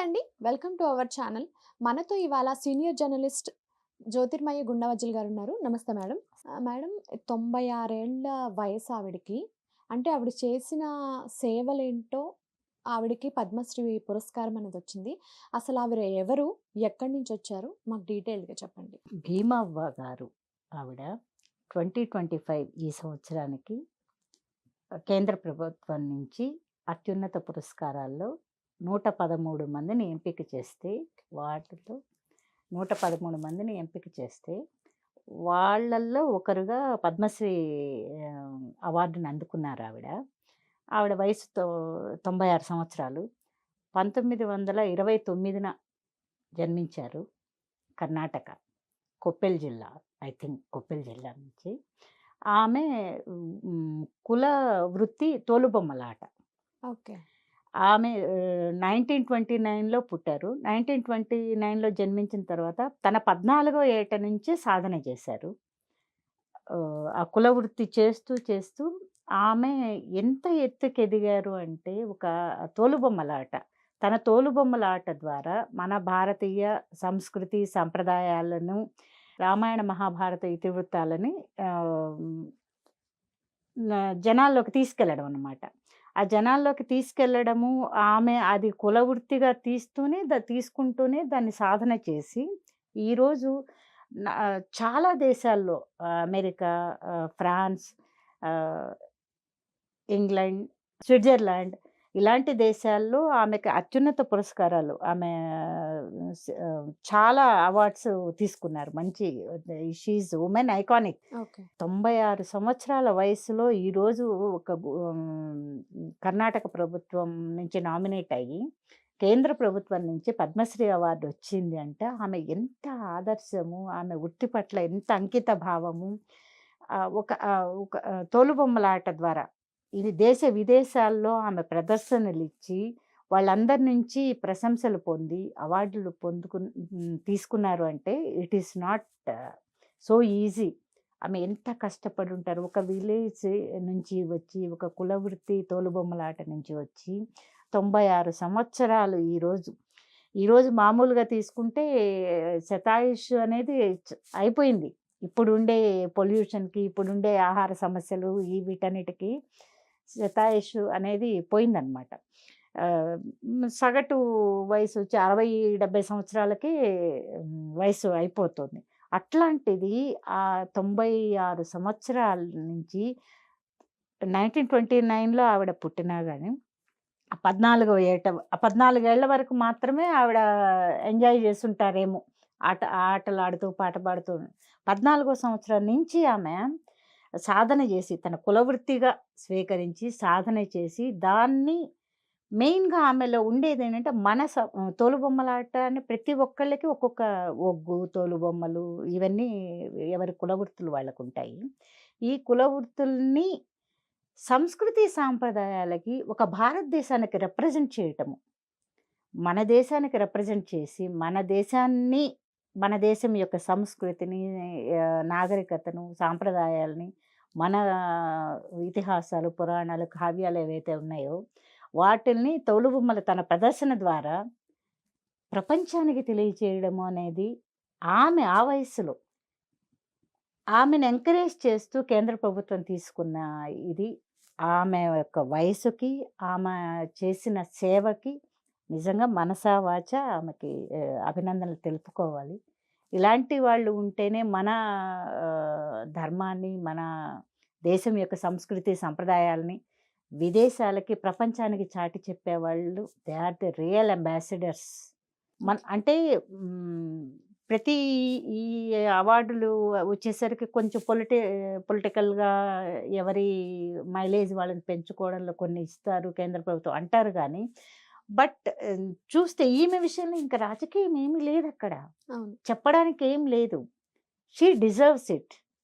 అండి. Welcome to our channel. మనతో ఇవాళ సీనియర్ జర్నలిస్ట్ జ్యోతిర్మయి గుండవజ్జల్ గారున్నారు. నమస్తే మేడం. మేడం 96 ఏళ్ల వయసు ఆవిడకి. అంటే ఆవిడ చేసిన సేవలేంటో ఆవిడకి పద్మశ్రీ పురస్కారం అనేదొచ్చింది. అసలు ఆవిడ ఎవరు? ఎక్కడి నుంచొచ్చారు? మాకు డీటెయిల్డ్‌గా చెప్పండి. భీమవ్వ గారు ఆవిడ 2025 ఈ సంవత్సరానికి కేంద్ర ప్రభుత్వం నుంచి అత్యున్నత పురస్కారాల్లో 113 మందిని ఎంపిక చేస్తే, వాటిలో 113 మందిని ఎంపిక చేస్తే, వాళ్ళల్లో ఒకరుగా పద్మశ్రీ అవార్డుని అందుకున్నారు ఆవిడ. ఆవిడ వయసు 96 సంవత్సరాలు. 1929న జన్మించారు. కర్ణాటక. కొప్పెల్ జిల్లా. ఐ థింక్ కొప్పెల్ జిల్లా నుంచి. ఆమె కుల వృత్తి తోలుబొమ్మలాట. ఓకే. ఆమె 1929లో పుట్టారు. 1929లో జన్మించిన తర్వాత తన 14వ ఏట నుంచే సాధన చేశారు. ఆ కుల వృత్తి చేస్తూ ఆమె ఎంత ఎత్తుకెదిగారు అంటే ఒక తోలుబొమ్మలాట. తన తోలుబొమ్మలాట ద్వారా మన భారతీయ సంస్కృతి, సంప్రదాయాలను, రామాయణ, మహాభారత ఇతివృత్తాలని ఆహ్, జనాల్లోకి తీసుకెళ్ళడం అన్నమాట. ఆ జనాల్లోకి తీసుకెళ్ళడము, ఆమె అది కులవృత్తిగా తీసుకుంటూనే దాన్ని సాధన చేసి, ఈరోజు చాలా దేశాల్లో అమెరికా, ఫ్రాన్స్, ఆహ్, ఇంగ్లాండ్, స్విట్జర్లాండ్ ఇలాంటి దేశాల్లో ఆమెకి అత్యున్నత పురస్కారాలు చాలా అవార్డ్స్ తీసుకున్నారు. మంచి she is women iconic. Okay. 96 సంవత్సరాల వయసులో ఈరోజు కర్ణాటక ప్రభుత్వం నుంచి నామినేట్ అయ్యి, కేంద్ర ప్రభుత్వం నుంచి పద్మశ్రీ అవార్డు వచ్చింది అంటే ఆమె ఎంత ఆదర్శము, ఆమె వృత్తి పట్ల ఎంత అంకిత భావము. ఒక తోలుబొమ్మలాట ద్వారా ఇది దేశ విదేశాల్లో ఆమె ప్రదర్శనలిచ్చి, వాళ్ళందరి నుంచి ప్రశంసలు పొంది, అవార్డులు తీసుకున్నారు అంటే it is not so easy. ఆమె ఎంత కష్టపడి ఉంటారు. ఒక విలేజ్ నుంచి వచ్చి, ఒక కులవృత్తి తోలుబొమ్మలాట నుంచి వచ్చి 96 సంవత్సరాలు ఈరోజు మామూలుగా తీసుకుంటే శతాయుష్ అనేది అయిపోయింది. ఇప్పుడుండే పొల్యూషన్‌కి, ఇప్పుడుండే ఆహార సమస్యలు వీటన్నిటికి శతాయుష్ అనేది పోయిందనమాట. సగటు వయసు వచ్చి 60, 70 సంవత్సరాలకే వయసు అయిపోతుంది. అట్లాంటిది 96 సంవత్సరాల నుంచి 1929లో ఆవిడ పుట్టినా గాని, 14 ఏళ్ల వరకు మాత్రమే ఆవిడ ఎంజాయ్ చేసుంటారేమో. ఆటలాడుతూ, పాట పాడుతూ. 14వ సంవత్సరం నుంచి ఆమె సాధన చేసి, తన కులవృత్తిగా స్వీకరించి, సాధన చేసి, దాన్ని మెయిన్‌గా ఆమెలో ఉండేదేంటంటే తోలుబొమ్మలాట అని ప్రతి ఒక్కళ్ళకి ఒక్కొక్క ఒగ్గు, తోలుబొమ్మలు ఇవన్నీ ఎవరి కులవృత్తులు వాళ్ళకుంటాయి. ఈ కులవృత్తుల్ని సంస్కృతి సాంప్రదాయాలకి ఒక భారతదేశానికి రిప్రజెంట్ చేయటము. మన దేశానికి రిప్రజెంట్ చేసి, మన దేశం యొక్క సంస్కృతిని, నాగరికతను, సాంప్రదాయాలని, మన ఇతిహాసాలు, పురాణాలు, కావ్యాలు ఏవైతే ఉన్నాయో వాటిల్ని తోలుబొమ్మలు తన ప్రదర్శన ద్వారా ప్రపంచానికి తెలియచేయడము అనేది ఆమె ఆ వయస్సులో ఆమెను ఎంకరేజ్ చేస్తూ కేంద్ర ప్రభుత్వం తీసుకున్న ఇది ఆమె యొక్క వయసుకి, ఆమె చేసిన సేవకి నిజంగా మనసా వాచా ఆమెకి అభినందనలు తెలుపుకోవాలి. ఇలాంటి వాళ్ళు ఉంటేనే మన ధర్మాన్ని, మన దేశం యొక్క సంస్కృతి, సంప్రదాయాల్ని విదేశాలకి, ప్రపంచానికి చాటి చెప్పేవాళ్ళు. They are the real ambassadors. అంటే ప్రతి ఈ అవార్డులు వచ్చేసరికి కొంచెం పొలిటికల్‌గా ఎవరి మైలేజ్ వాళ్ళని పెంచుకోవడంలో కొన్ని ఇస్తారు కేంద్ర ప్రభుత్వం అంటారు గానీ, బట్ చూస్తే ఈమె విషయంలో ఇంకా రాజకీయం ఏమీ లేదక్కడ. అవును. చెప్పడానికి ఏం లేదు. She deserves it.